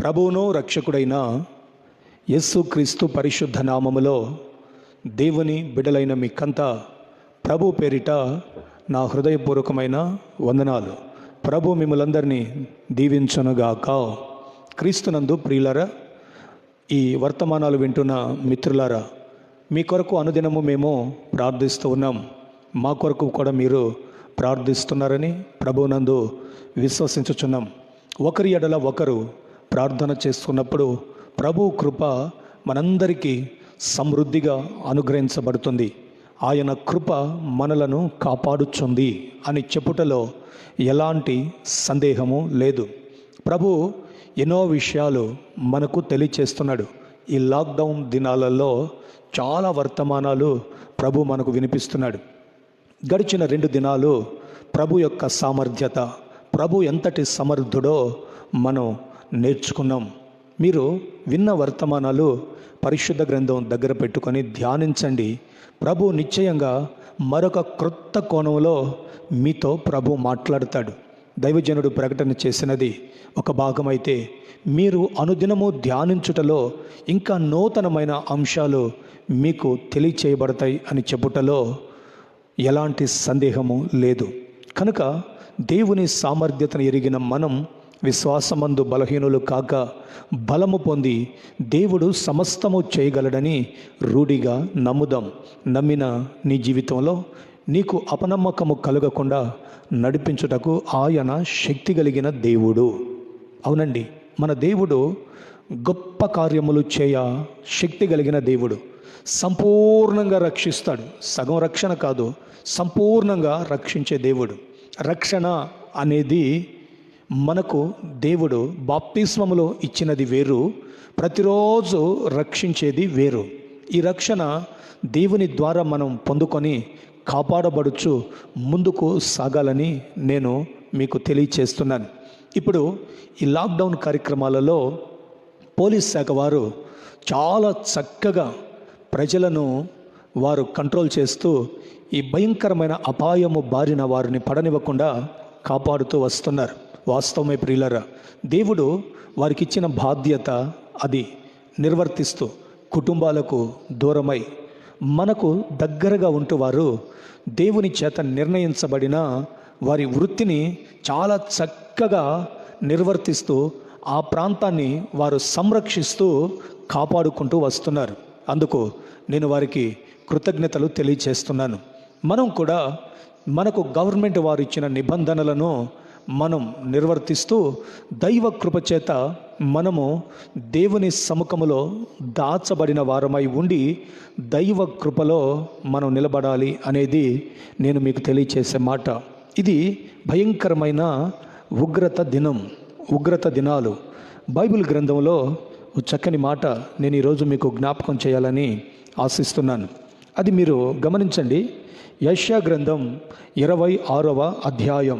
ప్రభువును రక్షకుడైన యేసుక్రీస్తు పరిశుద్ధ నామములో దేవుని బిడ్డలైన మీకంతా ప్రభు పేరిట నా హృదయపూర్వకమైన వందనాలు. ప్రభు మిమ్మలందరినీ దీవించునుగాక. క్రీస్తునందు ప్రియులారా, ఈ వర్తమానాలు వింటున్న మిత్రులారా, మీ కొరకు అనుదినము మేము ప్రార్థిస్తూ ఉన్నాం. మా కొరకు కూడా మీరు ప్రార్థిస్తున్నారని ప్రభువునందు విశ్వసించుచున్నాం. ఒకరి ఎడల ఒకరు ప్రార్థన చేసుకున్నప్పుడు ప్రభు కృప మనందరికీ సమృద్ధిగా అనుగ్రహించబడుతుంది. ఆయన కృప మనలను కాపాడుచుంది అని చెప్పుటలో ఎలాంటి సందేహము లేదు. ప్రభు ఎన్నో విషయాలు మనకు తెలియచేస్తున్నాడు. ఈ లాక్డౌన్ దినాలలో చాలా వర్తమానాలు ప్రభు మనకు వినిపిస్తున్నాడు. గడిచిన 2 దినాలు ప్రభు యొక్క సామర్థ్యత, ప్రభు ఎంతటి సమర్థుడో మనం నేర్చుకున్నాం. మీరు విన్న వర్తమానాలు పరిశుద్ధ గ్రంథం దగ్గర పెట్టుకొని ధ్యానించండి. ప్రభు నిశ్చయంగా మరొక క్రొత్త కోణంలో మీతో ప్రభు మాట్లాడతాడు. దైవజనుడు ప్రకటన చేసినది ఒక భాగమైతే, మీరు అనుదినము ధ్యానించుటలో ఇంకా నూతనమైన అంశాలు మీకు తెలియచేయబడతాయి అని చెప్పుటలో ఎలాంటి సందేహము లేదు. కనుక దేవుని సామర్థ్యతను ఎరిగిన మనం విశ్వాసమందు బలహీనులు కాక బలము పొంది దేవుడు సమస్తము చేయగలడని రూఢిగా నమ్ముదాం. నమ్మిన నీ జీవితంలో నీకు అపనమ్మకము కలగకుండా నడిపించుటకు ఆయన శక్తి కలిగిన దేవుడు. అవునండి, మన దేవుడు గొప్ప కార్యములు చేయ శక్తి కలిగిన దేవుడు. సంపూర్ణంగా రక్షిస్తాడు. సగం రక్షణ కాదు, సంపూర్ణంగా రక్షించే దేవుడు. రక్షణ అనేది మనకు దేవుడు బాప్తిస్మములో ఇచ్చినది వేరు, ప్రతిరోజు రక్షించేది వేరు. ఈ రక్షణ దేవుని ద్వారా మనం పొందుకొని కాపాడబడుచు ముందుకు సాగాలని నేను మీకు తెలియచేస్తున్నాను. ఇప్పుడు ఈ లాక్డౌన్ కార్యక్రమాలలో పోలీస్ శాఖ వారు చాలా చక్కగా ప్రజలను వారు కంట్రోల్ చేస్తూ ఈ భయంకరమైన అపాయము బారిన వారిని పడనివ్వకుండా కాపాడుతూ వస్తున్నారు. వాస్తవమే ప్రియులారా, దేవుడు వారికి ఇచ్చిన బాధ్యత అది నిర్వర్తిస్తూ కుటుంబాలకు దూరమై మనకు దగ్గరగా ఉంటూ వారు దేవుని చేత నిర్ణయించబడిన వారి వృత్తిని చాలా చక్కగా నిర్వర్తిస్తూ ఆ ప్రాంతాన్ని వారు సంరక్షిస్తూ కాపాడుకుంటూ వస్తున్నారు. అందుకు నేను వారికి కృతజ్ఞతలు తెలియచేస్తున్నాను. మనం కూడా మనకు గవర్నమెంట్ వారు ఇచ్చిన నిబంధనలను మనం నిర్వర్తిస్తూ దైవ కృపచేత మనము దేవుని సముఖములో దాచబడిన వారమై ఉండి దైవ కృపలో మనం నిలబడాలి అనేది నేను మీకు తెలియచేసే మాట. ఇది భయంకరమైన ఉగ్రత దినాలు. బైబిల్ గ్రంథంలో చక్కని మాట నేను ఈరోజు మీకు జ్ఞాపకం చేయాలని ఆశిస్తున్నాను. అది మీరు గమనించండి. యెషయా గ్రంథం 26వ అధ్యాయం.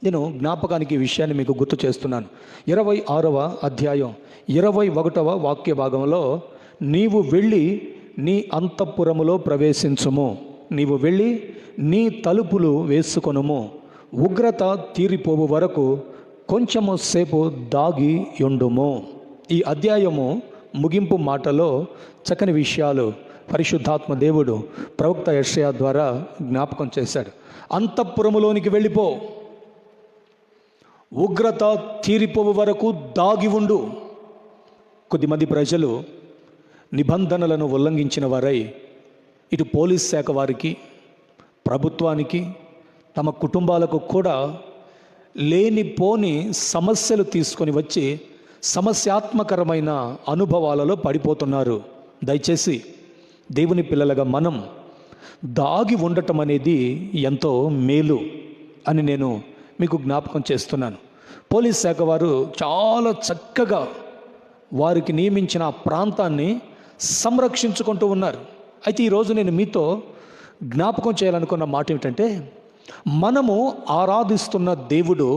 నేను జ్ఞాపకానికి ఈ విషయాన్ని మీకు గుర్తు చేస్తున్నాను. 26వ అధ్యాయం 21వ వాక్య భాగంలో, నీవు వెళ్ళి నీ అంతఃపురములో ప్రవేశించుము, నీవు వెళ్ళి నీ తలుపులు వేసుకొనుము, ఉగ్రత తీరిపోవు వరకు కొంచెము సేపు దాగి ఉండుము. ఈ అధ్యాయము ముగింపు మాటలో చక్కని విషయాలు పరిశుద్ధాత్మ దేవుడు ప్రవక్త యెషయా ద్వారా జ్ఞాపకం చేశాడు. అంతఃపురములోనికి వెళ్ళిపో, ఉగ్రత తీరిపోవు వరకు దాగి ఉండు. కొద్దిమంది ప్రజలు నిబంధనలను ఉల్లంఘించిన వారై ఇటు పోలీస్ శాఖ వారికి, ప్రభుత్వానికి, తమ కుటుంబాలకు కూడా లేనిపోని సమస్యలు తీసుకొని వచ్చి సమస్యాత్మకరమైన అనుభవాలలో పడిపోతున్నారు. దయచేసి దేవుని పిల్లలుగా మనం దాగి ఉండటం అనేది ఎంతో మేలు అని నేను మీకు జ్ఞాపకం చేస్తున్నాను. పోలీస్ శాఖ వారు చాలా చక్కగా వారికి నియమించిన ఆ ప్రాంతాన్ని సంరక్షించుకుంటూ ఉన్నారు. అయితే ఈరోజు నేను మీతో జ్ఞాపకం చేయాలనుకున్న మాట ఏమిటంటే, మనము ఆరాధిస్తున్న దేవుడు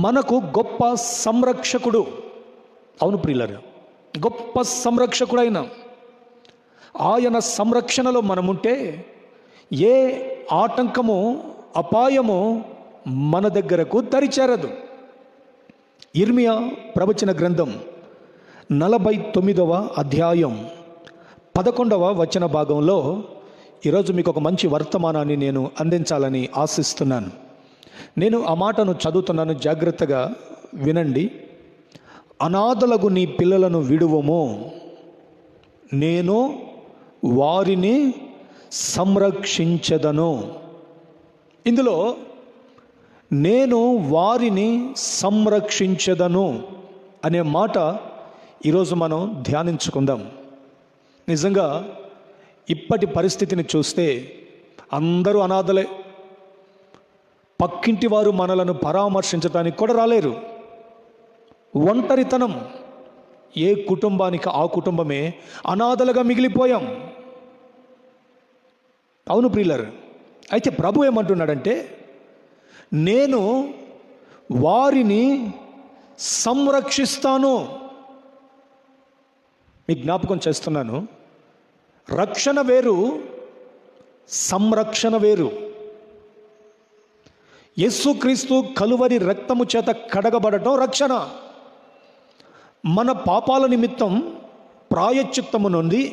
మనకు గొప్ప సంరక్షకుడు. అవును ప్రియులారా, గొప్ప సంరక్షకుడైన ఆయన సంరక్షణలో మనముంటే ఏ ఆటంకము, అపాయము మన దగ్గరకు దరిచేరదు. ఇర్మియా ప్రవచన గ్రంథం 49వ అధ్యాయం 11వ వచన భాగంలో ఈరోజు మీకు ఒక మంచి వర్తమానాన్ని నేను అందించాలని ఆశిస్తున్నాను. నేను ఆ మాటను చదువుతున్నాను, జాగ్రత్తగా వినండి. అనాథలకు నీ పిల్లలను విడువము, నేను వారిని సంరక్షించెదను. ఇందులో నేను వారిని సంరక్షించెదను అనే మాట ఈరోజు మనం ధ్యానించుకుందాం. నిజంగా ఇప్పటి పరిస్థితిని చూస్తే అందరూ అనాథలే. పక్కింటి వారు మనలను పరామర్శించడానికి కూడా రాలేరు. ఒంటరితనం, ఏ కుటుంబానికి ఆ కుటుంబమే అనాథలుగా మిగిలిపోయాం. అవును ప్రియులారు, అయితే ప్రభు ఏమంటున్నాడంటే, నేను వారిని సంరక్షిస్తాను. మీకు జ్ఞాపకం చేస్తున్నాను, రక్షణ వేరు, సంరక్షణ వేరు. యేసుక్రీస్తు కలువరి రక్తము చేత కడగబడటం రక్షణ. మన పాపాల నిమిత్తం ప్రాయశ్చిత్తము నుండి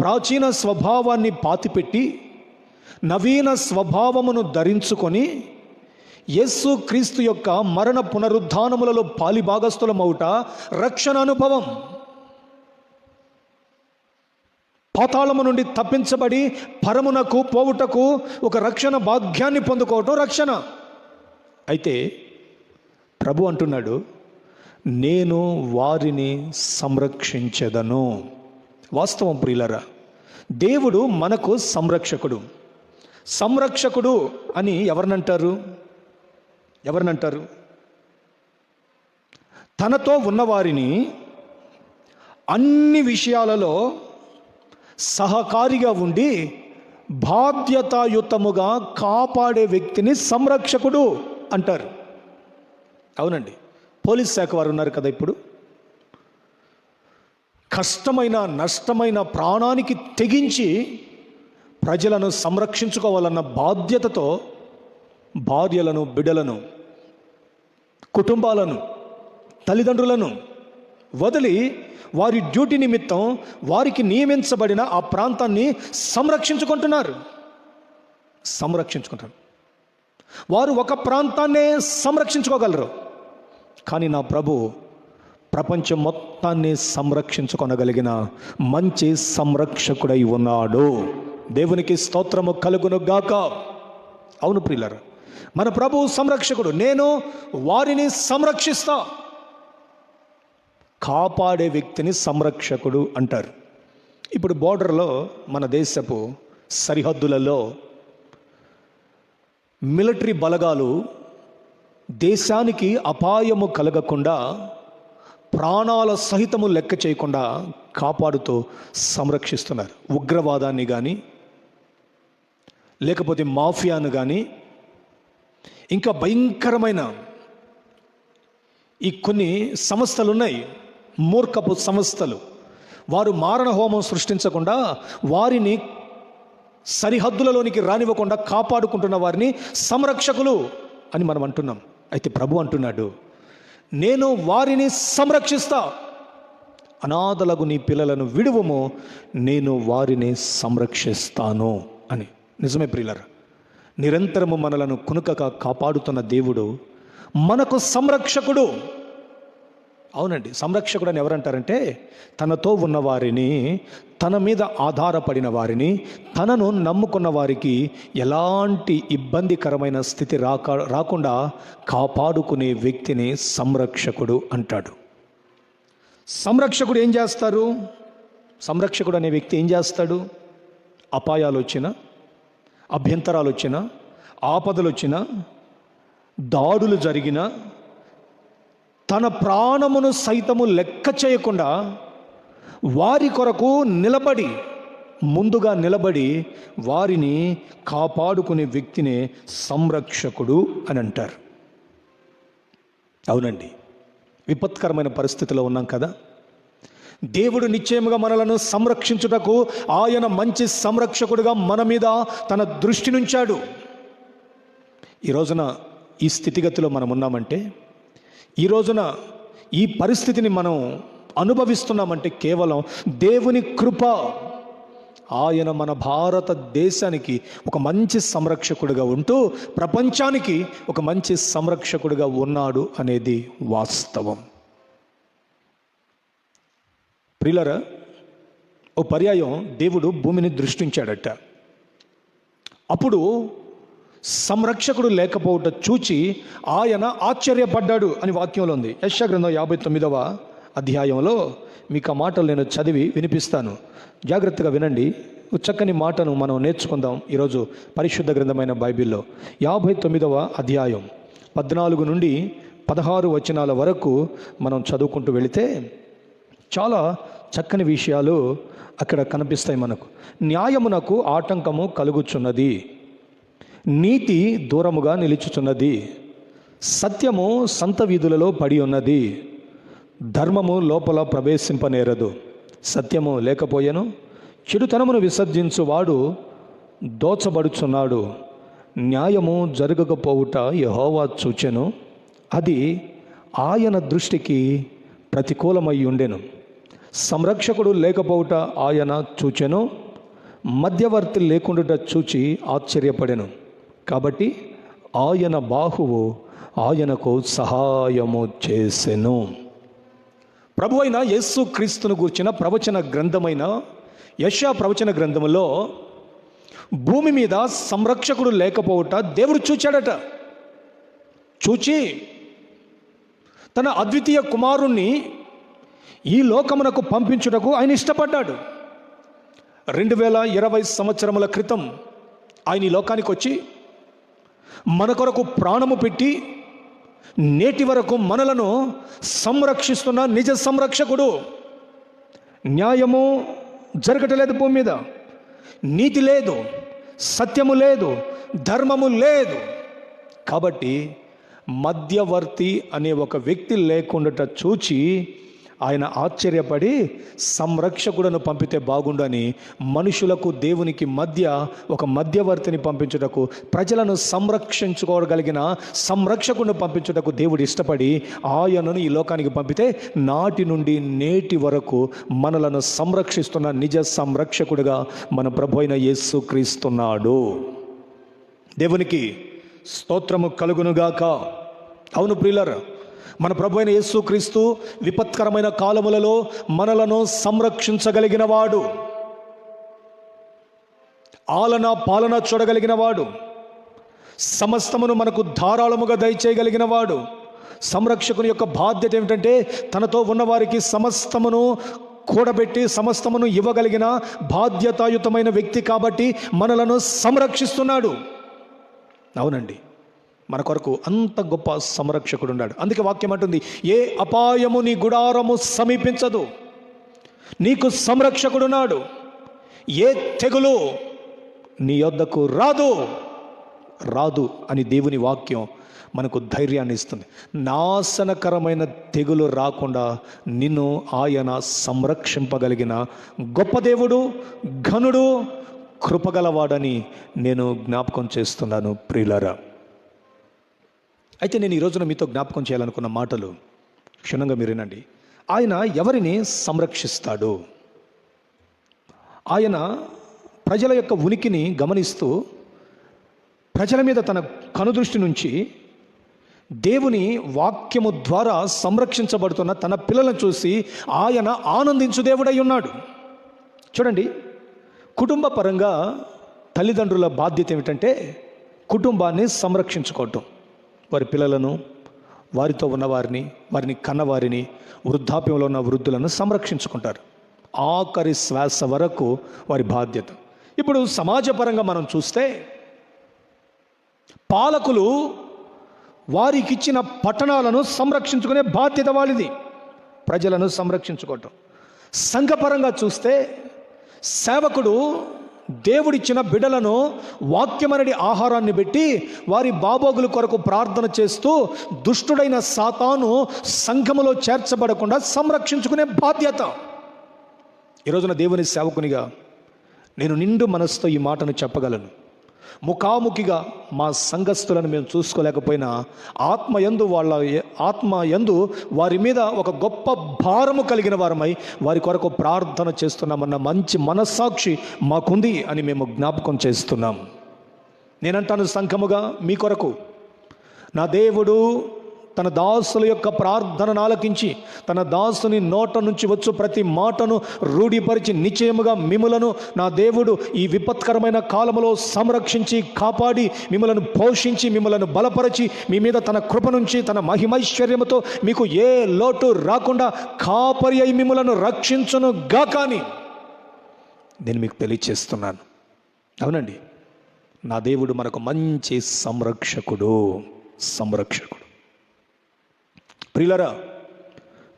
ప్రాచీన స్వభావాన్ని పాతిపెట్టి నవీన స్వభావమును ధరించుకొని యేసుక్రీస్తు యొక్క మరణ పునరుద్ధానములలో పాలిభాగస్థులమౌట రక్షణ అనుభవం. పాతాళము నుండి తప్పించబడి పరమునకు పోవుటకు ఒక రక్షణ భాగ్యాన్ని పొందుకోవటం రక్షణ. అయితే ప్రభు అంటున్నాడు, నేను వారిని సంరక్షించెదను. వాస్తవం ప్రియులరా, దేవుడు మనకు సంరక్షకుడు. సంరక్షకుడు అని ఎవరినంటారు? తనతో ఉన్నవారిని అన్ని విషయాలలో సహకారిగా ఉండి బాధ్యతాయుతముగా కాపాడే వ్యక్తిని సంరక్షకుడు అంటారు. అవునండి, పోలీస్ శాఖ వారు ఉన్నారు కదా, ఇప్పుడు కష్టమైన నష్టమైన ప్రాణానికి తెగించి ప్రజలను సంరక్షించుకోవాలన్న బాధ్యతతో భార్యలను, బిడ్డలను, కుటుంబాలను, తల్లిదండ్రులను వదిలి వారి డ్యూటీ నిమిత్తం వారికి నియమించబడిన ఆ ప్రాంతాన్ని సంరక్షించుకుంటున్నారు. వారు ఒక ప్రాంతాన్నే సంరక్షించుకోగలరు, కానీ నా ప్రభు ప్రపంచం మొత్తాన్ని సంరక్షించుకొనగలిగిన మంచి సంరక్షకుడై ఉన్నాడు. దేవునికి స్తోత్రము కలుగును గాక. అవును ప్రియులారా, మన ప్రభు సంరక్షకుడు. నేను వారిని సంరక్షిస్తా. కాపాడే వ్యక్తిని సంరక్షకుడు అంటారు. ఇప్పుడు బోర్డర్లో, మన దేశపు సరిహద్దులలో మిలిటరీ బలగాలు దేశానికి అపాయము కలగకుండా, ప్రాణాల సహితము లెక్క చేయకుండా కాపాడుతూ సంరక్షిస్తున్నారు. ఉగ్రవాదాన్ని కానీ, లేకపోతే మాఫియాను కానీ, ఇంకా భయంకరమైన ఈ కొన్ని సంస్థలు ఉన్నాయి, మూర్ఖపు సంస్థలు. వారు మారణ హోమం సృష్టించకుండా, వారిని సరిహద్దులలోనికి రానివ్వకుండా కాపాడుకుంటున్న వారిని సంరక్షకులు అని మనం అంటున్నాం. అయితే ప్రభు అంటున్నాడు, నేను వారిని సంరక్షిస్తా. అనాథలకు నీ పిల్లలను విడువము, నేను వారిని సంరక్షిస్తాను అని. నిజమే ప్రియులారా, నిరంతరము మనలను కునుకక కాపాడుతున్న దేవుడు మనకు సంరక్షకుడు. అవునండి, సంరక్షకుడు అని ఎవరంటారంటే, తనతో ఉన్న వారిని, తన మీద ఆధారపడిన వారిని, తనను నమ్ముకున్న వారికి ఎలాంటి ఇబ్బందికరమైన స్థితి రాకుండా కాపాడుకునే వ్యక్తిని సంరక్షకుడు అంటాడు. సంరక్షకుడు ఏం చేస్తారు? సంరక్షకుడు అనే వ్యక్తి ఏం చేస్తాడు? అపాయాలు వచ్చినా, అభ్యంతరాలు వచ్చినా, ఆపదలు వచ్చినా, దాడులు జరిగినా తన ప్రాణమును సైతము లెక్క చేయకుండా వారి కొరకు ముందుగా నిలబడి వారిని కాపాడుకునే వ్యక్తినే సంరక్షకుడు అని అంటారు. అవునండి, విపత్కరమైన పరిస్థితిలో ఉన్నాం కదా. దేవుడు నిశ్చయముగా మనలను సంరక్షించుటకు ఆయన మంచి సంరక్షకుడుగా మన మీద తన దృష్టి నుంచాడు. ఈ రోజున ఈ స్థితిగతిలో మనం ఉన్నామంటే ఈ రోజున ఈ పరిస్థితిని మనం అనుభవిస్తున్నామంటే కేవలం దేవుని కృప. ఆయన మన భారతదేశానికి ఒక మంచి సంరక్షకుడిగా ఉంటూ ప్రపంచానికి ఒక మంచి సంరక్షకుడిగా ఉన్నాడు అనేది వాస్తవం. ప్రియులారా, ఓ పర్యాయం దేవుడు భూమిని దృష్టించాడట. అప్పుడు సంరక్షకుడు లేకపోవట చూచి ఆయన ఆశ్చర్యపడ్డాడు అని వాక్యంలో ఉంది. యెషయా గ్రంథం 59వ అధ్యాయంలో మీకు ఆ మాటలు నేను చదివి వినిపిస్తాను. జాగ్రత్తగా వినండి. చక్కని మాటను మనం నేర్చుకుందాం ఈరోజు పరిశుద్ధ గ్రంథమైన బైబిల్లో. 59వ అధ్యాయం 14 నుండి 16 వచనాల వరకు మనం చదువుకుంటూ వెళితే చాలా చక్కని విషయాలు అక్కడ కనిపిస్తాయి మనకు. న్యాయమునకు ఆటంకము కలుగుచున్నది, నీతి దూరముగా నిలుచుచున్నది, సత్యము సంత వీధులలో పడి ఉన్నది, ధర్మము లోపల ప్రవేశింపనేరదు. సత్యము లేకపోయెను, చెడుతనమును విసర్జించువాడు దోచబడుచున్నాడు. న్యాయము జరగకపోవుట యెహోవా చూచెను, అది ఆయన దృష్టికి ప్రతికూలమై ఉండెను. సంరక్షకుడు లేకపోవుట ఆయన చూచెను, మధ్యవర్తి లేకుండుట చూచి ఆశ్చర్యపడెను. కాబట్టి ఆయన బాహువు ఆయనకు సహాయము చేసెను. ప్రభు అయిన యేసు క్రీస్తును గూర్చిన ప్రవచన గ్రంథమైన యెషయా ప్రవచన గ్రంథములో భూమి మీద సంరక్షకుడు లేకపోవట దేవుడు చూచాడట. చూచి తన అద్వితీయ కుమారుణ్ణి ఈ లోకమునకు పంపించుటకు ఆయన ఇష్టపడ్డాడు. 2020 సంవత్సరముల క్రితం ఆయన ఈ లోకానికి వచ్చి మన కొరకు ప్రాణము పెట్టి నేటి వరకు మనలను సంరక్షిస్తున్న నిజ సంరక్షకుడు. న్యాయము జరగటలేదు భూమి మీద, నీతి లేదు, సత్యము లేదు, ధర్మము లేదు. కాబట్టి మధ్యవర్తి అనే ఒక వ్యక్తి లేకుండా చూచి ఆయన ఆశ్చర్యపడి సంరక్షకుడను పంపితే బాగుండని మనుషులకు దేవునికి మధ్య ఒక మధ్యవర్తిని పంపించుటకు, ప్రజలను సంరక్షించుకోగలిగిన సంరక్షకుడిని పంపించుటకు దేవుడు ఇష్టపడి ఆయనను ఈ లోకానికి పంపితే నాటి నుండి నేటి వరకు మనలను సంరక్షిస్తున్న నిజ సంరక్షకుడిగా మన ప్రభు అయిన యేసు క్రీస్తున్నాడు. దేవునికి స్తోత్రము కలుగునుగాక. అవును ప్రియులారా, మన ప్రభు అయిన యేసు క్రీస్తు విపత్కరమైన కాలములలో మనలను సంరక్షించగలిగిన వాడు, ఆలన పాలన చూడగలిగిన వాడు, సమస్తమును మనకు ధారాళముగా దయచేయగలిగిన వాడు. సంరక్షకుని యొక్క బాధ్యత ఏమిటంటే తనతో ఉన్నవారికి సమస్తమును కూడబెట్టి సమస్తమును ఇవ్వగలిగిన బాధ్యతాయుతమైన వ్యక్తి. కాబట్టి మనలను సంరక్షిస్తున్నాడు. అవునండి, మన కొరకు అంత గొప్ప సంరక్షకుడు ఉన్నాడు. అందుకే వాక్యం అంటుంది, ఏ అపాయము నీ గుడారము సమీపించదు, నీకు సంరక్షకుడున్నాడు. ఏ తెగులు నీ యొద్దకు రాదు అని దేవుని వాక్యం మనకు ధైర్యాన్ని ఇస్తుంది. నాశనకరమైన తెగులు రాకుండా నిన్ను ఆయన సంరక్షింపగలిగిన గొప్ప దేవుడు, ఘనుడు, కృపగలవాడని నేను జ్ఞాపకం చేస్తున్నాను ప్రియులారా. అయితే నేను ఈ రోజున మీతో జ్ఞాపకం చేయాలనుకున్న మాటలు క్షుణ్ణంగా మీరు వినండి. ఆయన ఎవరిని సంరక్షిస్తాడు? ఆయన ప్రజల యొక్క ఉనికిని గమనిస్తూ ప్రజల మీద తన కనుదృష్టి నుంచి దేవుని వాక్యము ద్వారా సంరక్షించబడుతున్న తన పిల్లలను చూసి ఆయన ఆనందించు దేవుడై ఉన్నాడు. చూడండి, కుటుంబ పరంగా తల్లిదండ్రుల బాధ్యత ఏమిటంటే కుటుంబాన్ని సంరక్షించుకోవటం. వారి పిల్లలను, వారితో ఉన్నవారిని, వారిని కన్నవారిని, వృద్ధాప్యంలో ఉన్న వృద్ధులను సంరక్షించుకుంటారు. ఆఖరి శ్వాస వరకు వారి బాధ్యత. ఇప్పుడు సమాజపరంగా మనం చూస్తే పాలకులు వారికి ఇచ్చిన పట్టణాలను సంరక్షించుకునే బాధ్యత వాళ్ళది, ప్రజలను సంరక్షించుకోవటం. సంఘపరంగా చూస్తే సేవకుడు దేవుడిచ్చిన బిడ్డలను వాక్యమనడి ఆహారాన్ని పెట్టి వారి బాబోగుల కొరకు ప్రార్థన చేస్తూ దుష్టుడైన సాతాను సంఘములో చేర్చబడకుండా సంరక్షించుకునే బాధ్యత. ఈరోజున దేవుని సేవకునిగా నేను నిండు మనసుతో ఈ మాటను చెప్పగలను. ముఖాముఖిగా మా సంఘస్థులను మేము చూసుకోలేకపోయినా ఆత్మయందు వారి మీద ఒక గొప్ప భారము కలిగిన వారమై వారి కొరకు ప్రార్థన చేస్తున్నామన్న మంచి మనస్సాక్షి మాకుంది అని మేము జ్ఞాపకం చేస్తున్నాం. నేనంటాను, సంఘముగా మీ కొరకు నా దేవుడు తన దాసుల యొక్క ప్రార్థనను ఆలకించి తన దాసుని నోట నుంచి వచ్చు ప్రతి మాటను రూఢిపరిచి నిశ్చయముగా మిమ్ములను నా దేవుడు ఈ విపత్కరమైన కాలములో సంరక్షించి కాపాడి మిమ్మలను పోషించి మిమ్మలను బలపరిచి మీ మీద తన కృప నుంచి తన మహిమైశ్వర్యముతో మీకు ఏ లోటు రాకుండా కాపరి అయి మిమ్మలను రక్షించును గాకాని నేను మీకు తెలియచేస్తున్నాను. అవునండి, నా దేవుడు మనకు మంచి సంరక్షకుడు. ప్రియులారా,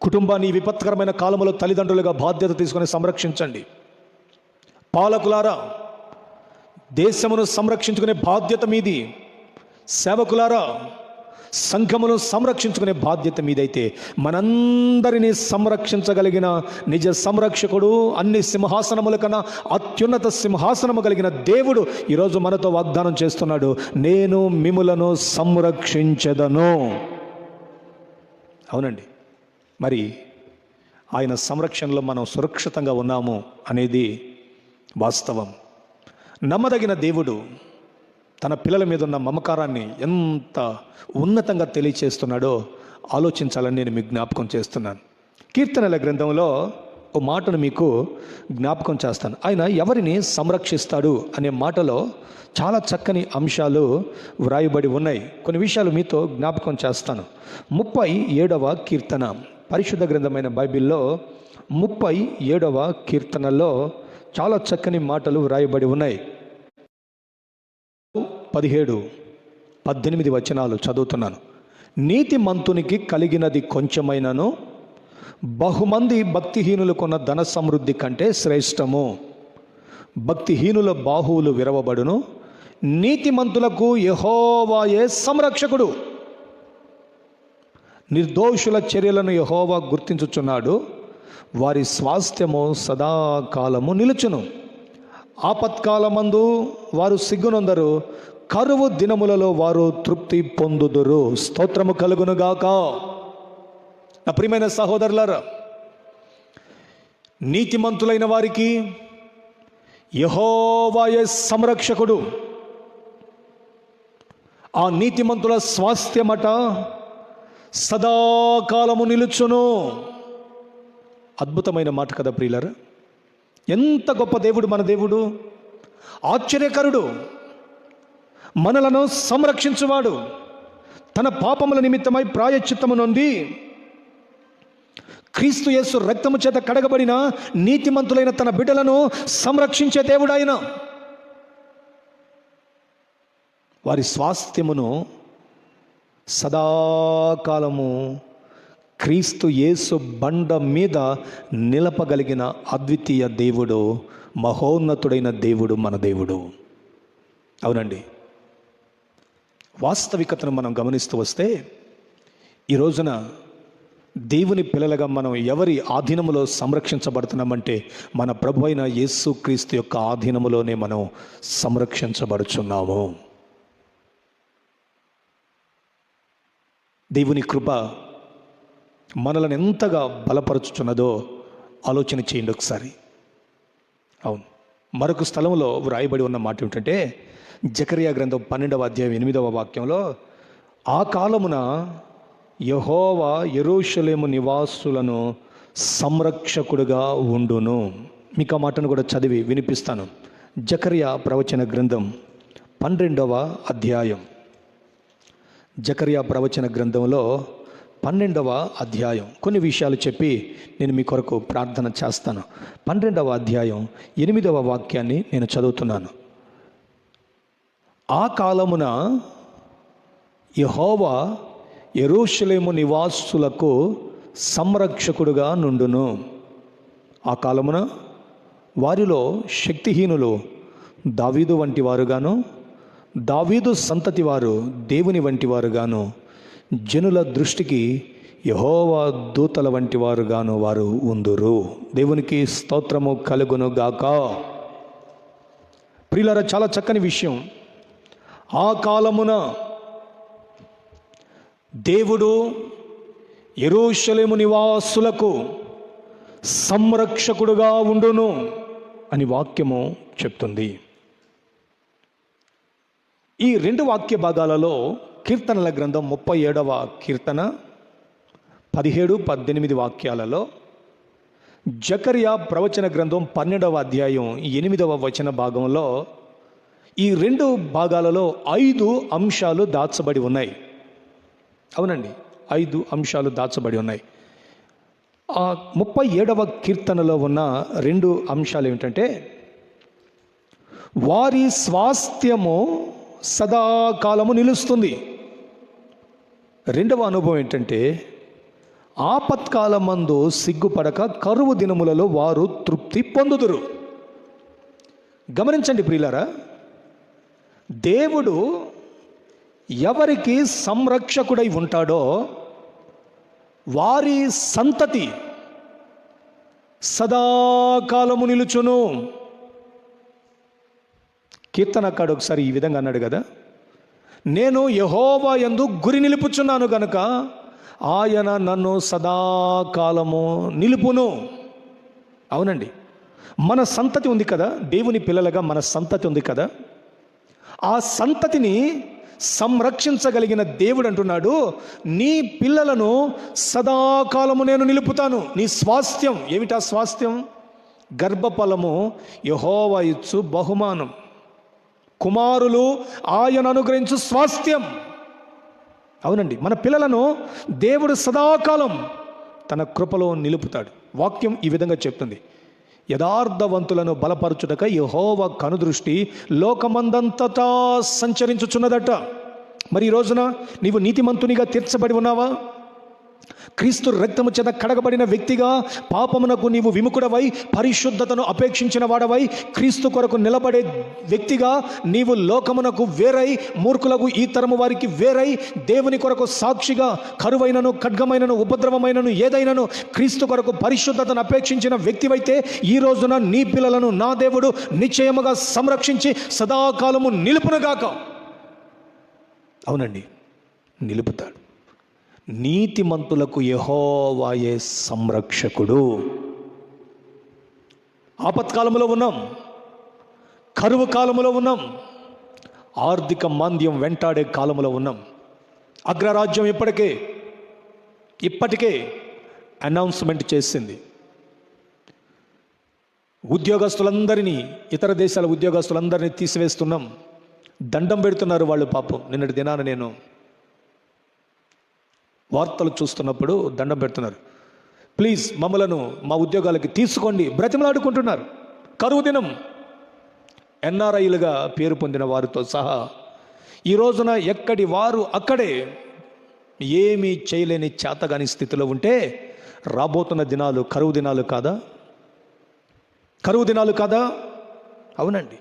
కుటుంబాన్ని విపత్కరమైన కాలంలో తల్లిదండ్రులుగా బాధ్యత తీసుకొని సంరక్షించండి. పాలకులారా, దేశమును సంరక్షించుకునే బాధ్యత మీది. సేవకులారా, సంఘమును సంరక్షించుకునే బాధ్యత మీదైతే మనందరినీ సంరక్షించగలిగిన నిజ సంరక్షకుడు, అన్ని సింహాసనముల కన్నా అత్యున్నత సింహాసనము కలిగిన దేవుడు ఈరోజు మనతో వాగ్దానం చేస్తున్నాడు, నేను మిమ్ములను సంరక్షించెదను. అవునండి, మరి ఆయన సంరక్షణలో మనం సురక్షితంగా ఉన్నాము అనేది వాస్తవం. నమ్మదగిన దేవుడు తన పిల్లల మీద ఉన్న మమకారాన్ని ఎంత ఉన్నతంగా తెలియచేస్తున్నాడో ఆలోచించాలని నేను మీకు జ్ఞాపకం చేస్తున్నాను. కీర్తనల గ్రంథంలో ఓ మాటను మీకు జ్ఞాపకం చేస్తాను. ఆయన ఎవరిని సంరక్షిస్తాడు అనే మాటలో చాలా చక్కని అంశాలు వ్రాయబడి ఉన్నాయి. కొన్ని విషయాలు మీతో జ్ఞాపకం చేస్తాను. 37వ కీర్తన, పరిశుద్ధ గ్రంథమైన బైబిల్లో 37వ కీర్తనలో చాలా చక్కని మాటలు వ్రాయబడి ఉన్నాయి. 17-18 వచనాలు చదువుతున్నాను. నీతిమంతునికి కలిగినది కొంచెమైనను బహుమంది భక్తిహీనులకున్న ధన సమృద్ధి కంటే శ్రేష్టము. భక్తిహీనుల బాహువులు విరవబడును, నీతిమంతులకు యెహోవాయే సంరక్షకుడు. నిర్దోషుల చర్యలను యెహోవా గుర్తించుచున్నాడు, వారి స్వాస్థ్యము సదాకాలము నిలుచును. ఆపత్కాలమందు వారు సిగ్గునొందరు, కరువు దినములలో వారు తృప్తి పొందుదురు. స్తోత్రము కలుగునుగాక. నా ప్రియమైన సహోదరులారా, నీతిమంతులైన వారికి యెహోవాయే సంరక్షకుడు. ఆ నీతిమంతుల స్వాస్థ్యమట సదాకాలము నిలుచును. అద్భుతమైన మాట కదా ప్రియులారా. ఎంత గొప్ప దేవుడు మన దేవుడు! ఆశ్చర్యకరుడు, మనలను సంరక్షించువాడు. తన పాపముల నిమిత్తమై ప్రాయశ్చిత్తము నొంది క్రీస్తు యేసు రక్తము చేత కడగబడిన నీతిమంతులైన తన బిడ్డలను సంరక్షించే దేవుడు ఆయన. వారి స్వాస్థ్యమును సదాకాలము క్రీస్తు యేసు బండ మీద నిలపగలిగిన అద్వితీయ దేవుడు, మహోన్నతుడైన దేవుడు మన దేవుడు. అవునండి, వాస్తవికతను మనం గమనిస్తూ వస్తే ఈ రోజున దేవుని పిల్లలుగా మనం ఎవరి ఆధీనములో సంరక్షించబడుతున్నామంటే మన ప్రభు అయిన యేసు క్రీస్తు యొక్క ఆధీనములోనే మనం సంరక్షించబడుచున్నాము. దేవుని కృప మనలను ఎంతగా బలపరుచుచున్నదో ఆలోచన చేయండి ఒకసారి. అవును, మరొక స్థలంలో వ్రాయబడి ఉన్న మాట ఏమిటంటే, జకరియా గ్రంథం 12వ అధ్యాయం 8వ వాక్యంలో, ఆ కాలమున యెహోవా యెరూషలేము నివాసులను సంరక్షకుడుగా ఉండును. మీకు ఆ మాటను కూడా చదివి వినిపిస్తాను. జకరియా ప్రవచన గ్రంథం 12వ అధ్యాయం, జకరియా ప్రవచన గ్రంథంలో 12వ అధ్యాయం కొన్ని విషయాలు చెప్పి నేను మీ కొరకు ప్రార్థన చేస్తాను. 12వ అధ్యాయం 8వ వాక్యాన్ని నేను చదువుతున్నాను. ఆ కాలమున యెహోవా యెరూషలేము నివాసులకు సంరక్షకుడుగా నుండును. ఆ కాలమున వారిలో శక్తిహీనులు దావీదు వంటి వారుగాను, దావీదు సంతతి వారు దేవుని వంటి వారుగాను, జనుల దృష్టికి యెహోవా దూతల వంటి వారుగాను వారు ఉందురు. దేవునికి స్తోత్రము కలుగును గాక. ప్రియులారా, చాలా చక్కని విషయం ఆ కాలమున దేవుడు యెరూషలేము నివాసులకు సంరక్షకుడుగా ఉండును అని వాక్యము చెప్తుంది. ఈ 2 వాక్య భాగాలలో కీర్తనల గ్రంథం 37వ కీర్తన 17-18 వాక్యాలలో, జకర్యా ప్రవచన గ్రంథం 12వ అధ్యాయం 8వ వచన భాగంలో ఈ 2 భాగాలలో 5 అంశాలు దాచబడి ఉన్నాయి. అవునండి, 5 అంశాలు దాచబడి ఉన్నాయి. ఆ 37వ కీర్తనలో ఉన్న 2 అంశాలు ఏమిటంటే, వారి స్వాస్థ్యము సదాకాలము నిలుస్తుంది. 2వ అనుభవం ఏంటంటే, ఆపత్కాలమందు సిగ్గుపడక కరువు దినములలో వారు తృప్తి పొందుదురు. గమనించండి ప్రియులారా, దేవుడు ఎవరికి సంరక్షకుడై ఉంటాడో వారి సంతతి సదాకాలము నిలుచును. కీర్తనకాడు ఒకసారి ఈ విధంగా అన్నాడు కదా, నేను యెహోవా యందు గురి నిలుపుచున్నాను గనుక ఆయన నన్ను సదాకాలము నిలుపును. అవునండి, మన సంతతి ఉంది కదా, దేవుని పిల్లలుగా మన సంతతి ఉంది కదా, ఆ సంతతిని సంరక్షించగలిగిన దేవుడు అంటున్నాడు, నీ పిల్లలను సదాకాలము నేను నిలుపుతాను. నీ స్వాస్థ్యం ఏమిటా స్వాస్థ్యం? గర్భఫలము యెహోవా ఇచ్చు బహుమానం, కుమారులు ఆయన అనుగ్రహించు స్వాస్థ్యం. అవునండి, మన పిల్లలను దేవుడు సదాకాలం తన కృపలో నిలుపుతాడు. వాక్యం ఈ విధంగా చెప్తుంది, యథార్థవంతులను బలపరచుటక యెహోవా కనుదృష్టి లోకమందంతటా సంచరించుచున్నదట. మరి ఈ రోజున నీవు నీతిమంతునిగా తీర్చబడి ఉన్నావా? క్రీస్తు రక్తము చేత కడగబడిన వ్యక్తిగా పాపమునకు నీవు విముఖుడవై పరిశుద్ధతను అపేక్షించిన వాడవై క్రీస్తు కొరకు నిలబడే వ్యక్తిగా నీవు లోకమునకు వేరై, మూర్ఖులకు ఈ తరము వారికి వేరై, దేవుని కొరకు సాక్షిగా కరువైనను ఖడ్గమైనను ఉపద్రవమైనను ఏదైనను క్రీస్తు కొరకు పరిశుద్ధతను అపేక్షించిన వ్యక్తివైతే ఈ రోజున నీ పిల్లలను నా దేవుడు నిశ్చయముగా సంరక్షించి సదాకాలము నిలుపునుగాక. అవునండి, నిలుపుతాడు. నీతిమంతులకు యెహోవాయే సంరక్షకుడు. ఆపత్కాలంలో ఉన్నాం, కరువు కాలంలో ఉన్నాం, ఆర్థిక మాంద్యం వెంటాడే కాలంలో ఉన్నాం. అగ్రరాజ్యం ఇప్పటికే అనౌన్స్మెంట్ చేసింది. ఉద్యోగస్తులందరినీ, ఇతర దేశాల ఉద్యోగస్తులందరినీ తీసివేస్తున్నాం, దండం పెడుతున్నారు వాళ్ళు. పాపం నిన్నటి దినాన నేను వార్తలు చూస్తున్నప్పుడు దండం పెడుతున్నారు, ప్లీజ్ మమ్మలను మా ఉద్యోగాలకి తీసుకోండి, బ్రతిమలాడుకుంటున్నారు. కరువు దినం. ఎన్ఆర్ఐలుగా పేరు పొందిన వారితో సహా ఈ రోజున ఎక్కడి వారు అక్కడే ఏమీ చేయలేని చేతగాని స్థితిలో ఉంటే, రాబోతున్న దినాలు కరువు దినాలు కాదా? కరువు దినాలు కాదా? అవునండి.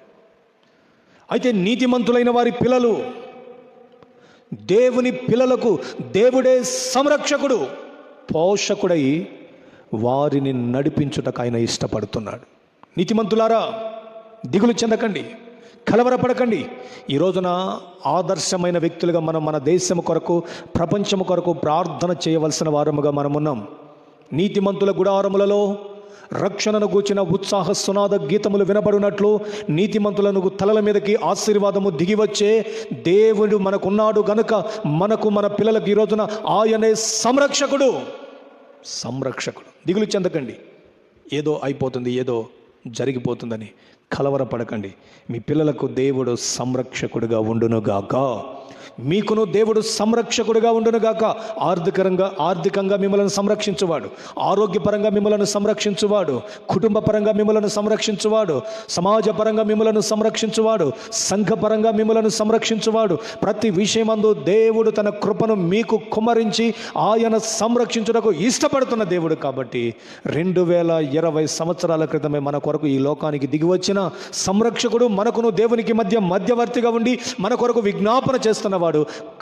అయితే నీతిమంతులైన వారి పిల్లలు, దేవుని పిల్లలకు దేవుడే సంరక్షకుడు, పోషకుడై వారిని నడిపించుటకు ఆయన ఇష్టపడుతున్నాడు. నీతిమంతులారా, దిగులు చెందకండి, కలవరపడకండి. ఈ రోజున ఆదర్శమైన వ్యక్తులుగా మనం మన దేశం కొరకు, ప్రపంచం కొరకు ప్రార్థన చేయవలసిన వారముగా మనమున్నాం. నీతిమంతుల గుడారములలో రక్షణను గూర్చిన ఉత్సాహ సునాద గీతములు వినబడినట్లు నీతిమంతులను తలల మీదకి ఆశీర్వాదము దిగివచ్చే దేవుడు మనకున్నాడు గనుక మనకు, మన పిల్లలకు ఈ రోజున ఆయనే సంరక్షకుడు. దిగులు చెందకండి, ఏదో అయిపోతుంది, ఏదో జరిగిపోతుందని కలవరపడకండి. మీ పిల్లలకు దేవుడు సంరక్షకుడిగా ఉండునుగాక. మీకును దేవుడు సంరక్షకుడిగా ఉండునుగాక. ఆర్థికంగా మిమ్మల్ని సంరక్షించువాడు, ఆరోగ్యపరంగా మిమ్మల్ని సంరక్షించువాడు, కుటుంబపరంగా మిమ్మల్ని సంరక్షించువాడు, సమాజపరంగా మిమ్మల్ని సంరక్షించువాడు, సంఘపరంగా మిమ్మల్ని సంరక్షించువాడు. ప్రతి విషయమందు దేవుడు తన కృపను మీకు కుమ్మరించి ఆయన సంరక్షించుటకు ఇష్టపడుతున్న దేవుడు. కాబట్టి 2020 సంవత్సరాల క్రితమే మన కొరకు ఈ లోకానికి దిగివచ్చిన సంరక్షకుడు, మనకును దేవునికి మధ్యవర్తిగా ఉండి మన కొరకు విజ్ఞాపన చేస్తున్నవాడు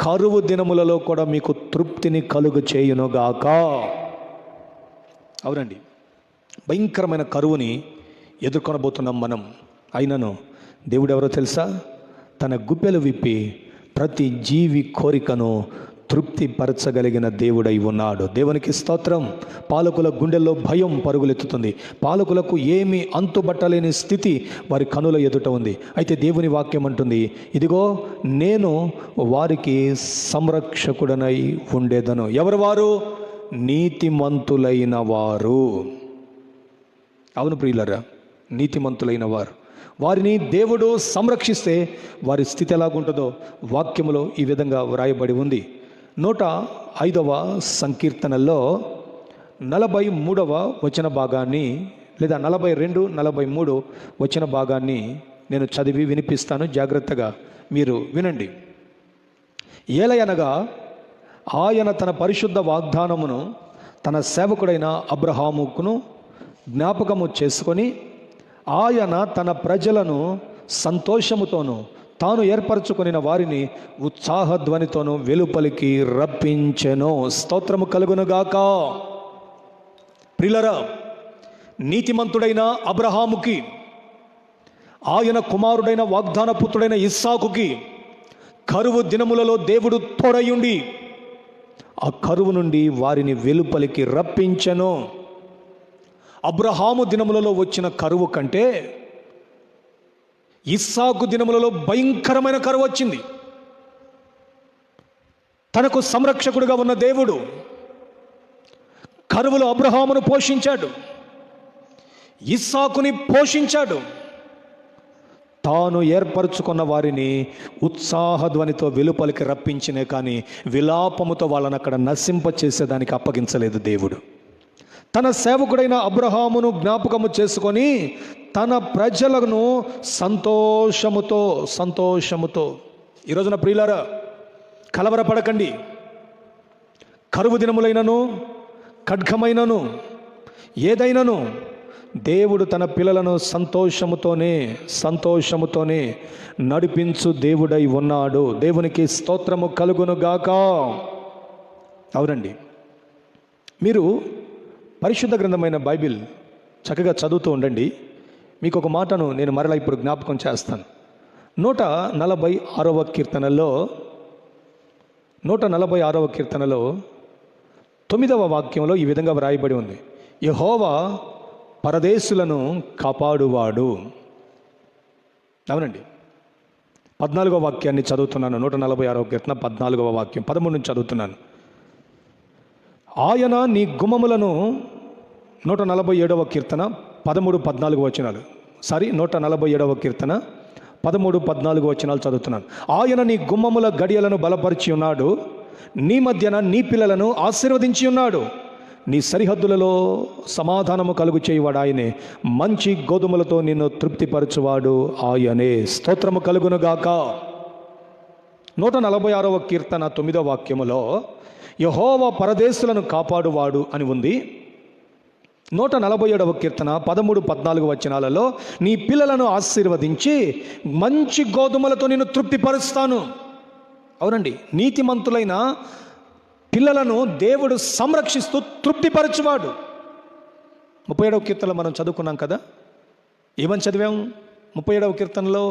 కరువు దినములలో కూడా మీకు తృప్తిని కలుగు చేయునుగాక. అవునండి, భయంకరమైన కరువుని ఎదుర్కొనబోతున్నాం మనం. అయినను దేవుడు ఎవరో తెలుసా? తన గుప్పెలు విప్పి ప్రతి జీవి కోరికను తృప్తిపరచగలిగిన దేవుడై ఉన్నాడు. దేవునికి స్తోత్రం. పాలకుల గుండెల్లో భయం పరుగులెత్తుతుంది. పాలకులకు ఏమీ అంతుబట్టలేని స్థితి వారి కనుల ఎదుట ఉంది. అయితే దేవుని వాక్యం అంటుంది, ఇదిగో నేను వారికి సంరక్షకుడనై ఉండేదను. ఎవరు వారు? నీతిమంతులైన వారు. అవును ప్రియులరా, నీతిమంతులైన వారు. వారిని దేవుడు సంరక్షిస్తే వారి స్థితి ఎలాగుంటుందో వాక్యములో ఈ విధంగా వ్రాయబడి ఉంది. 105వ సంకీర్తనలో 43వ వచన భాగాన్ని లేదా 42, 43 వచన భాగాన్ని నేను చదివి వినిపిస్తాను. జాగ్రత్తగా మీరు వినండి. ఏలయనగా ఆయన తన పరిశుద్ధ వాగ్దానమును తన సేవకుడైన అబ్రహాముకును జ్ఞాపకము చేసుకొని ఆయన తన ప్రజలను సంతోషముతోనూ తాను ఏర్పరచుకొనిన వారిని ఉత్సాహధ్వనితోనూ వెలుపలికి రప్పించెను. స్తోత్రము కలుగునుగాక. ప్రియులారా, నీతిమంతుడైన అబ్రహాముకి, ఆయన కుమారుడైన వాగ్దాన పుత్రుడైన ఇస్సాకుకి కరువు దినములలో దేవుడు తోడయుండి ఆ కరువు నుండి వారిని వెలుపలికి రప్పించెను. అబ్రహాము దినములలో వచ్చిన కరువు కంటే ఇస్సాకు దినములలో భయంకరమైన కరువు వచ్చింది. తనకు సంరక్షకుడుగా ఉన్న దేవుడు కరువులో అబ్రహామును పోషించాడు, ఇస్సాకుని పోషించాడు. తాను ఏర్పరచుకున్న వారిని ఉత్సాహధ్వనితో వెలుపలికి రప్పించినే కానీ విలాపముతో వాళ్ళని అక్కడ నశింపచేసేదానికి అప్పగించలేదు దేవుడు. తన సేవకుడైన అబ్రహామును జ్ఞాపకము చేసుకొని తన ప్రజలను సంతోషముతో ఈరోజున ప్రియులారా, కలవరపడకండి. కరువు దినములైనను ఖడ్గమైనను ఏదైనను దేవుడు తన పిల్లలను సంతోషముతోనే నడిపించు దేవుడై ఉన్నాడు. దేవునికి స్తోత్రము కలుగునుగాక. అవునండి, మీరు పరిశుద్ధ గ్రంథమైన బైబిల్ చక్కగా చదువుతూ ఉండండి. మీకు ఒక మాటను నేను మరలా ఇప్పుడు జ్ఞాపకం చేస్తాను. 146వ కీర్తనలో 9వ వాక్యంలో ఈ విధంగా వ్రాయబడి ఉంది, యెహోవా పరదేశులను కాపాడువాడు. అవునండి, 14వ వాక్యాన్ని చదువుతున్నాను. 146వ కీర్తన 14వ వాక్యం 13 నుంచి చదువుతున్నాను. ఆయన నీ గుమ్మములను 147వ కీర్తన 13, 14 వచనాలు 147వ కీర్తన 13, 14 వచనాలు చదువుతున్నాను. ఆయన నీ గుమ్మముల గడియలను బలపరిచి ఉన్నాడు, నీ మధ్యన నీ పిల్లలను ఆశీర్వదించి ఉన్నాడు. నీ సరిహద్దులలో సమాధానము కలుగు చేయువాడు ఆయనే, మంచి గోధుమలతో నిన్ను తృప్తిపరచువాడు ఆయనే. స్తోత్రము కలుగునుగాక. 146వ కీర్తన 9వ వాక్యములో యెహోవా పరదేశులను కాపాడువాడు అని ఉంది. 147వ కీర్తన 13, 14 వచనాలలో నీ పిల్లలను ఆశీర్వదించి మంచి గోధుమలతో నిన్ను తృప్తిపరుస్తాను. అవునండి, నీతిమంతులైన పిల్లలను దేవుడు సంరక్షిస్తూ తృప్తిపరచువాడు. 37వ కీర్తనలో మనం చదువుకున్నాం కదా, ఏమని చదివాం? 37వ కీర్తనలో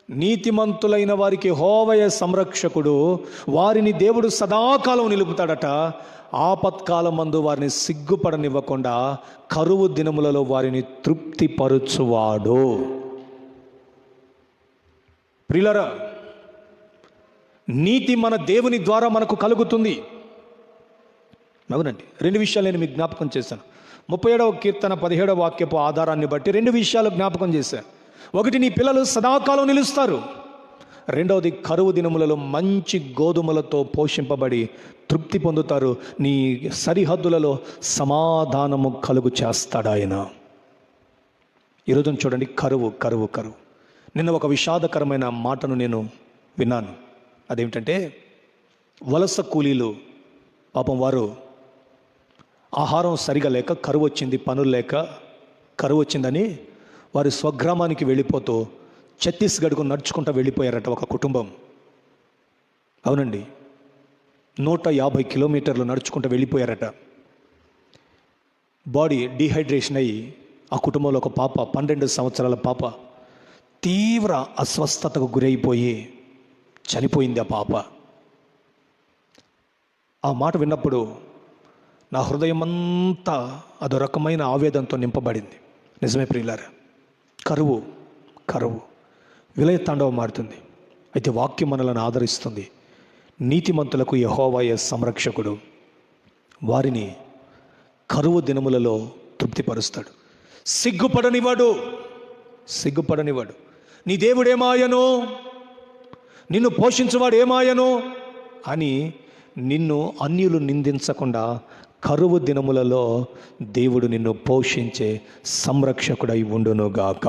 నీతిమంతులైన వారికి యెహోవాయే సంరక్షకుడు, వారిని దేవుడు సదాకాలం నిలుపుతాడట. ఆపత్కాలమందు వారిని సిగ్గుపడనివ్వకుండా కరువు దినములలో వారిని తృప్తిపరచువాడు. ప్రియులారా, నీతి మన దేవుని ద్వారా మనకు కలుగుతుంది. అవునండి, 2 విషయాలు నేను మీకు జ్ఞాపకం చేశాను. 37వ కీర్తన 17వ వాక్యపు ఆధారాన్ని బట్టి 2 విషయాలు జ్ఞాపకం చేశాను. ఒకటి, నీ పిల్లలు సదాకాలం నిలుస్తారు. రెండవది, కరువు దినములలో మంచి గోధుమలతో పోషింపబడి తృప్తి పొందుతారు. నీ సరిహద్దులలో సమాధానము కలుగు చేస్తాడు ఆయన. ఈరోజు చూడండి, కరువు. నిన్న ఒక విషాదకరమైన మాటను నేను విన్నాను. అదేమిటంటే, వలస కూలీలు పాపం వారు ఆహారం సరిగా లేక కరువు వచ్చింది, పనులు లేక కరువు వచ్చిందని వారి స్వగ్రామానికి వెళ్ళిపోతూ ఛత్తీస్గఢ్కు నడుచుకుంటూ వెళ్ళిపోయారట ఒక కుటుంబం. అవునండి, 150 కిలోమీటర్లు నడుచుకుంటూ వెళ్ళిపోయారట. బాడీ డీహైడ్రేషన్ అయ్యి ఆ కుటుంబంలో ఒక పాప, 12 సంవత్సరాల పాప తీవ్ర అస్వస్థతకు గురైపోయి చనిపోయింది ఆ పాప. ఆ మాట విన్నప్పుడు నా హృదయమంతా అదో రకమైన ఆవేదనతో నింపబడింది. నిజమే ప్రియులారా, కరువు విలయ తాండవం మారుతుంది. అయితే వాక్యం మనలను ఆదరిస్తుంది. నీతిమంతులకు యెహోవాయే సంరక్షకుడు, వారిని కరువు దినములలో తృప్తిపరుస్తాడు. సిగ్గుపడనివాడు. నీ దేవుడేమాయను, నిన్ను పోషించువాడు ఏమాయను అని నిన్ను అన్యులు నిందించకుండా కరువు దినములలో దేవుడు నిన్ను పోషించే సంరక్షకుడై ఉండునుగాక.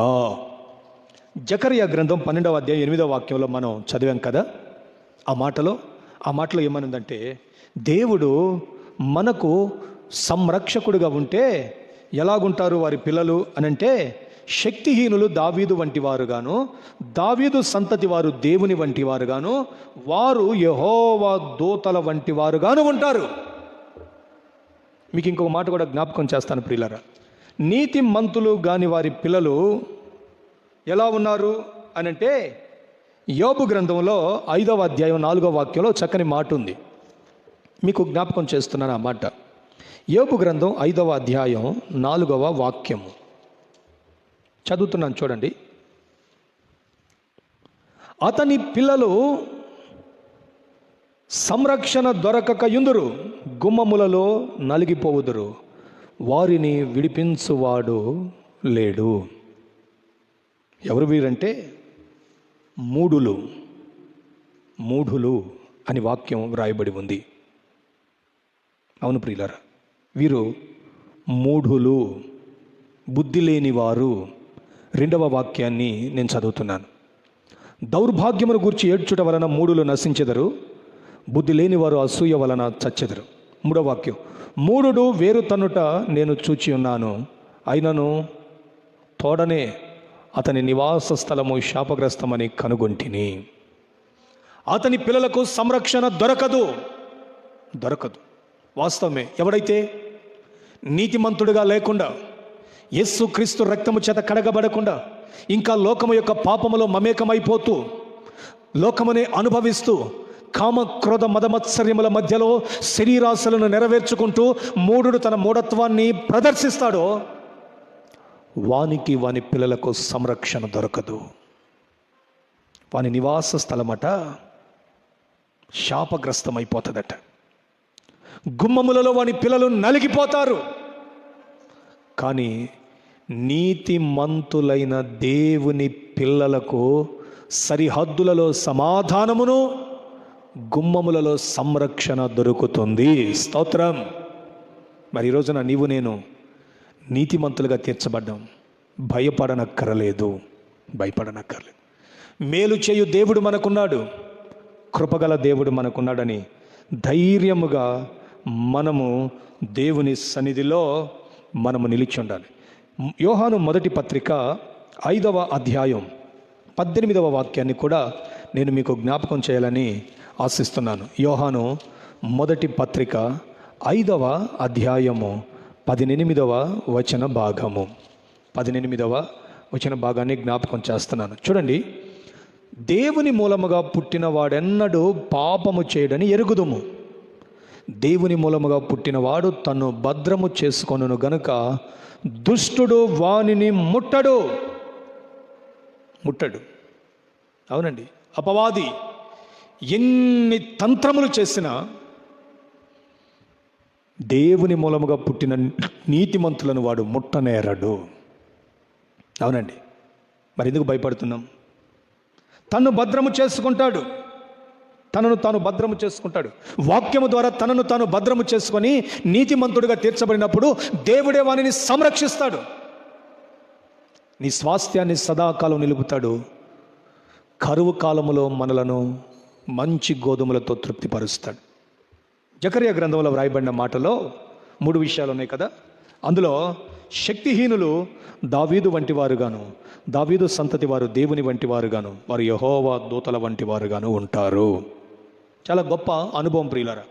జకర్యా గ్రంథం 12వ అధ్యాయం 8వ వాక్యంలో మనం చదివాం కదా. ఆ మాటలో ఏమనుందంటే, దేవుడు మనకు సంరక్షకుడుగా ఉంటే ఎలాగుంటారు వారి పిల్లలు అనంటే, శక్తిహీనులు దావీదు వంటి వారుగాను, దావీదు సంతతి వారు దేవుని వంటి వారుగాను, వారు యెహోవా దూతల వంటి వారుగాను ఉంటారు. మీకు ఇంకొక మాట కూడా జ్ఞాపకం చేస్తాను ప్రియులారా. నీతి మంతులు గాని వారి పిల్లలు ఎలా ఉన్నారు అనంటే, యోబు గ్రంథంలో 5వ అధ్యాయం 4వ వాక్యంలో చక్కని మాట ఉంది. మీకు జ్ఞాపకం చేస్తున్నాను ఆ మాట. యోబు గ్రంథం 5వ అధ్యాయం 4వ వాక్యము చదువుతున్నాను, చూడండి. అతని పిల్లలు సంరక్షణ దొరకక యుందురు, గుమ్మములలో నలిగిపోవుదురు, వారిని విడిపించువాడు లేడు. ఎవరు వీరంటే మూఢులు అని వాక్యం వ్రాయబడి ఉంది. అవును ప్రియులారా, వీరు మూఢులు, బుద్ధి లేని వారు. 2వ వాక్యాన్ని నేను చదువుతున్నాను. దౌర్భాగ్యమును గూర్చి ఏడ్చుట వలన మూఢులు నశించెదరు, బుద్ధి లేని వారు అసూయ వలన చచ్చెదరు. 3వ వాక్యం, మూఢుడు వేరు తన్నుట నేను చూచి ఉన్నాను, అయినను తోడనే అతని నివాస స్థలము శాపగ్రస్తమని కనుగొంటిని. అతని పిల్లలకు సంరక్షణ దొరకదు. వాస్తవమే. ఎవడైతే నీతిమంతుడిగా లేకుండా, యేసు క్రీస్తు రక్తము చేత కడగబడకుండా, ఇంకా లోకము యొక్క పాపములో మమేకమైపోతూ, లోకమునే అనుభవిస్తూ, కామ క్రోధ మదమత్సర్యముల మధ్యలో శరీరాశలను నెరవేర్చుకుంటూ మూఢుడు తన మూఢత్వాన్ని ప్రదర్శిస్తాడో, వానికి వాని పిల్లలకు సంరక్షణ దొరకదు. వాని నివాస స్థలమట శాపగ్రస్తమైపోతుందట. గుమ్మములలో వాని పిల్లలు నలిగిపోతారు. కానీ నీతిమంతులైన దేవుని పిల్లలకు సరిహద్దులలో సమాధానమును, గుమ్మములలో సంరక్షణ దొరుకుతుంది. స్తోత్రం. మరి ఈ రోజున నీవు నేను నీతిమంతులుగా తీర్చబడ్డాం. భయపడనక్కరలేదు. మేలు చేయు దేవుడు మనకున్నాడు, కృపగల దేవుడు మనకున్నాడని ధైర్యముగా మనము దేవుని సన్నిధిలో మనము నిలిచి ఉండాలి. యోహాను మొదటి పత్రిక 5వ అధ్యాయం 18వ వాక్యాన్ని కూడా నేను మీకు జ్ఞాపకం చేయాలని ఆశిస్తున్నాను. యోహాను మొదటి పత్రిక 5వ అధ్యాయము 18వ వచన భాగము, 18వ వచన భాగాన్ని జ్ఞాపకం చేస్తున్నాను. చూడండి. దేవుని మూలముగా పుట్టిన వాడెన్నడూ పాపము చేయడని ఎరుగుదుము. దేవుని మూలముగా పుట్టినవాడు తన్ను భద్రము చేసుకొనును గనుక దుష్టుడు వానిని ముట్టడు. అవునండి, అపవాది ఎన్ని తంత్రములు చేసినా దేవుని మూలముగా పుట్టిన నీతిమంతులను వాడు ముట్టనేరడు. అవునండి, మరి ఎందుకు భయపడుతున్నాం? తను భద్రము చేసుకుంటాడు, తనను తాను భద్రము చేసుకుంటాడు. వాక్యము ద్వారా తనను తాను భద్రము చేసుకొని నీతిమంతుడిగా తీర్చబడినప్పుడు దేవుడే వానిని సంరక్షిస్తాడు. నీ స్వాస్థ్యాన్ని సదాకాలం నిలుపుతాడు. కరువు కాలములో మనలను మంచి గోధుమలతో తృప్తిపరుస్తాడు. జకర్యా గ్రంథంలో వ్రాయబడిన మాటలో 3 విషయాలు ఉన్నాయి కదా. అందులో శక్తిహీనులు దావీదు వంటి వారుగాను, దావీదు సంతతి వారు దేవుని వంటి వారుగాను, వారు యెహోవా దూతల వంటి వారుగాను ఉంటారు. చాలా గొప్ప అనుభవం ప్రియులారా.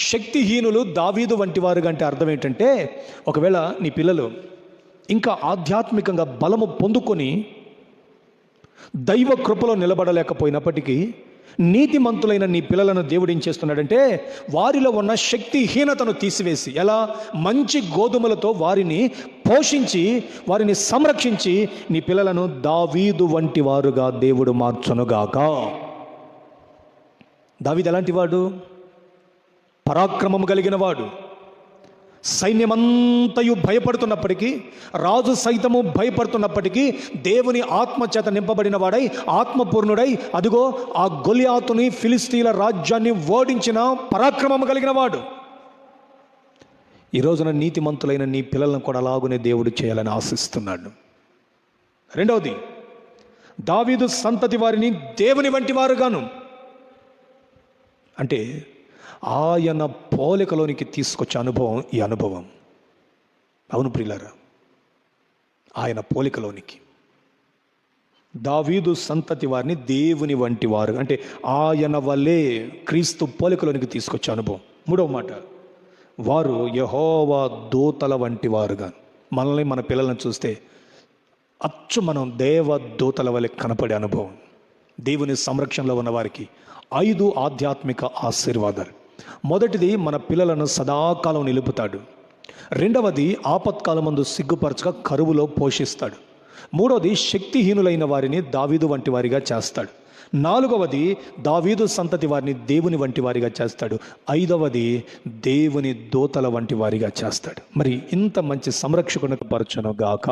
శక్తిహీనులు దావీదు వంటి వారుగా అంటే అర్థం ఏంటంటే, ఒకవేళ నీ పిల్లలు ఇంకా ఆధ్యాత్మికంగా బలము పొందుకొని దైవ కృపలో నిలబడలేకపోయినప్పటికీ నీతిమంతులైన నీ పిల్లలను దేవుడు ఏం చేస్తున్నాడంటే వారిలో ఉన్న శక్తిహీనతను తీసివేసి, ఎలా? మంచి గోధుమలతో వారిని పోషించి వారిని సంరక్షించి నీ పిల్లలను దావీదు వంటి వారుగా దేవుడు మార్చునుగాక. దావీదు ఎలాంటి వాడు? పరాక్రమము కలిగిన వాడు. సైన్యమంతయు భయపడుతున్నప్పటికీ, రాజు సైతము భయపడుతున్నప్పటికీ దేవుని ఆత్మచేత నింపబడిన వాడై, ఆత్మపూర్ణుడై, అదిగో ఆ గొలియాతుని, ఫిలిస్తీన్ల రాజ్యాన్ని ఓడించిన పరాక్రమము కలిగిన వాడు. ఈ రోజున నీతిమంతులైన నీ పిల్లలను కూడా అలాగునే దేవుడు చేయాలని ఆశిస్తున్నాడు. రెండవది, దావీదు సంతతి వారిని దేవుని వంటి వారుగాను, అంటే ఆయన పోలికలోనికి తీసుకొచ్చే అనుభవం ఈ అనుభవం. అవును ప్రియులారా, ఆయన పోలికలోనికి దావీదు సంతతి వారిని దేవుని వంటి వారు, అంటే ఆయన వల్లే క్రీస్తు పోలికలోనికి తీసుకొచ్చే అనుభవం. మూడవ మాట, వారు యెహోవా దూతల వంటి వారుగా. మనల్ని, మన పిల్లలను చూస్తే అచ్చు మనం దేవ దూతల వలె కనపడే అనుభవం. దేవుని సంరక్షణలో ఉన్న వారికి 5 ఆధ్యాత్మిక ఆశీర్వాదాలు. మొదటిది, మన పిల్లలను సదాకాలం నిలుపుతాడు. రెండవది, ఆపత్కాలమందు సిగ్గుపరచక కరువులో పోషిస్తాడు. మూడవది, శక్తిహీనులైన వారిని దావీదు వంటి వారిగా చేస్తాడు. నాలుగవది, దావీదు సంతతి వారిని దేవుని వంటి వారిగా చేస్తాడు. ఐదవది, దేవుని దూతల వంటి వారిగా చేస్తాడు. మరి ఇంత మంచి సంరక్షకునికి పరచును గాక.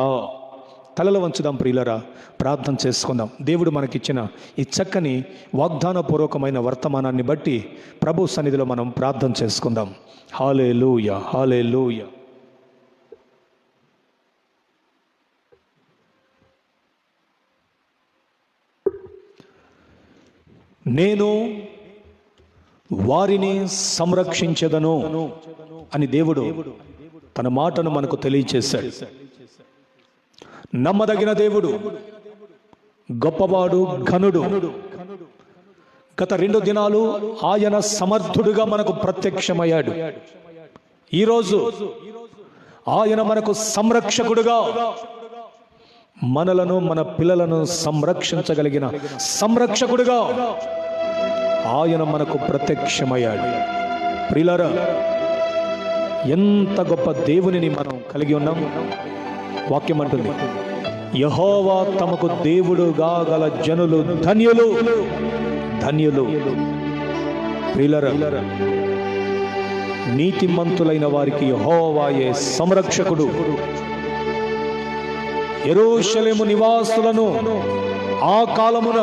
తలలో వంచుదాం ప్రియులరా, ప్రార్థన చేసుకుందాం. దేవుడు మనకిచ్చిన ఈ చక్కని వాగ్దానపూర్వకమైన వర్తమానాన్ని బట్టి ప్రభు సన్నిధిలో మనం ప్రార్థన చేసుకుందాం. హల్లెలూయా, హల్లెలూయా. నేను వారిని సంరక్షించెదను అని దేవుడు తన మాటను మనకు తెలియచేశాడు. నమ్మదగిన దేవుడు, గొప్పవాడు, ఘనుడు. గత 2 దినాలు ఆయన సమర్థుడుగా మనకు ప్రత్యక్షమయ్యాడు. ఈరోజు ఆయన మనకు సంరక్షకుడుగా, మనలను, మన పిల్లలను సంరక్షించగలిగిన సంరక్షకుడుగా ఆయన మనకు ప్రత్యక్షమయ్యాడు. ప్రియులారా, ఎంత గొప్ప దేవునిని మనం కలిగి ఉన్నాం. వాక్యం అంటుంది, యెహోవా తమకు దేవుడుగా గల జనులు ధన్యులు, ధన్యులు. ప్రియులారా, నీతిమంతులైన వారికి యెహోవాయే సంరక్షకుడు. యెరూషలేము నివాసులను ఆ కాలమున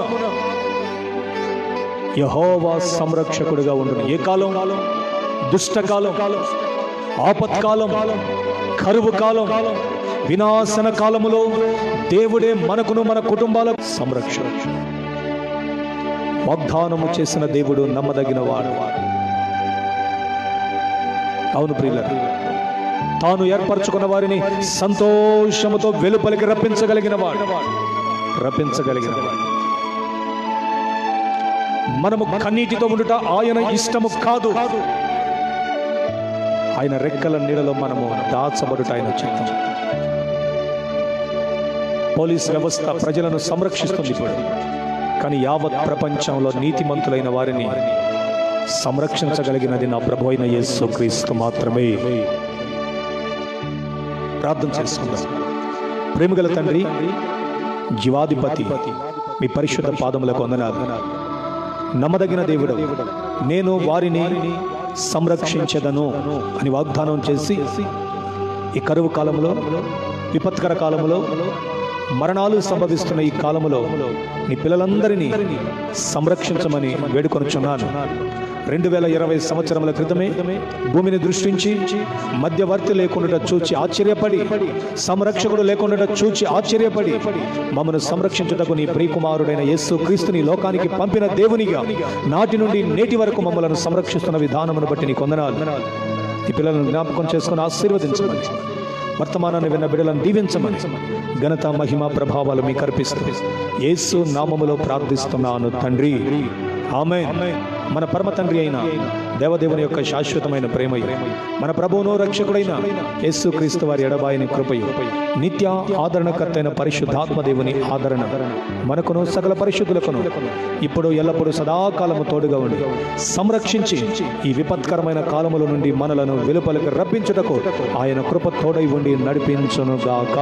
యెహోవా సంరక్షకుడుగా ఉండును. ఏ కాలం? దుష్టకాలం, ఆపత్కాలం, కరువు కాలం, వినాశన కాలములో దేవుడే మనకును మన కుటుంబాలకు సంరక్షణ. వాగ్దానము చేసిన దేవుడు నమ్మదగిన వాడు. అవును ప్రియులారా, తాను ఏర్పరచుకున్న వారిని సంతోషముతో వెలుపలికి రప్పించగలిగిన వాడు. మనము కన్నీటితో ఉండుట ఆయన ఇష్టము కాదు. ఆయన రెక్కల నీడలో మనము దాచబడుట ఆయన చిత్తం. పోలీస్ వ్యవస్థ ప్రజలను సంరక్షిస్తుంది ఇప్పుడు, కానీ యావత్ ప్రపంచంలో నీతిమంతులైన వారిని సంరక్షించగలిగినది నా ప్రభు అయిన యేసుక్రీస్తు మాత్రమే. ప్రార్థన చేసుకుందాం. ప్రేమగల తండ్రి, జీవాధిపతి, మీ పరిశుద్ధ పాదములకు వందనాలు. నమ్మదగిన దేవుడు, నేను వారిని సంరక్షించదను అని వాగ్దానం చేసి ఈ కరువు కాలంలో, విపత్కర కాలంలో, మరణాలు సంభవిస్తున్న ఈ కాలంలో నీ పిల్లలందరినీ సంరక్షించమని వేడుకొనుచున్నాను. 2020 సంవత్సరముల క్రితమే భూమిని దృష్టించి మధ్యవర్తి లేకుండా చూచి ఆశ్చర్యపడి, సంరక్షకుడు లేకుండా చూచి ఆశ్చర్యపడి, మమ్మను సంరక్షించుటకు నీ ప్రియకుమారుడైన యేసు క్రీస్తుని లోకానికి పంపిన దేవునిగా నాటి నుండి నేటి వరకు మమ్మలను సంరక్షిస్తున్న విధానమును బట్టి నీకు వందనాలు. ఈ పిల్లలను జ్ఞాపకం చేసుకుని ఆశీర్వదించమని, వర్తమానాన్ని విన్న బిడ్డలను దీవించమని, ఘనత, మహిమ, ప్రభావాలు మీకు అర్పిస్తూ యేసు నామములో ప్రార్థిస్తున్నాను తండ్రి. ఆమేన్. మన పరమ తండ్రి అయిన దేవదేవుని యొక్క శాశ్వతమైన ప్రేమయు, మన ప్రభువును రక్షకుడైన యేసు క్రీస్తు వారి ఎడబాయని కృపయు, నిత్య ఆదరణకర్తైన పరిశుద్ధాత్మ దేవుని ఆదరణ మనకును సకల పరిశుద్ధులకును ఇప్పుడు ఎల్లప్పుడూ సదాకాలము తోడుగా ఉండి సంరక్షించి ఈ విపత్కరమైన కాలముల నుండి మనలను వెలుపలకు రప్పించుటకు ఆయన కృప తోడై ఉండి నడిపించునుగాక.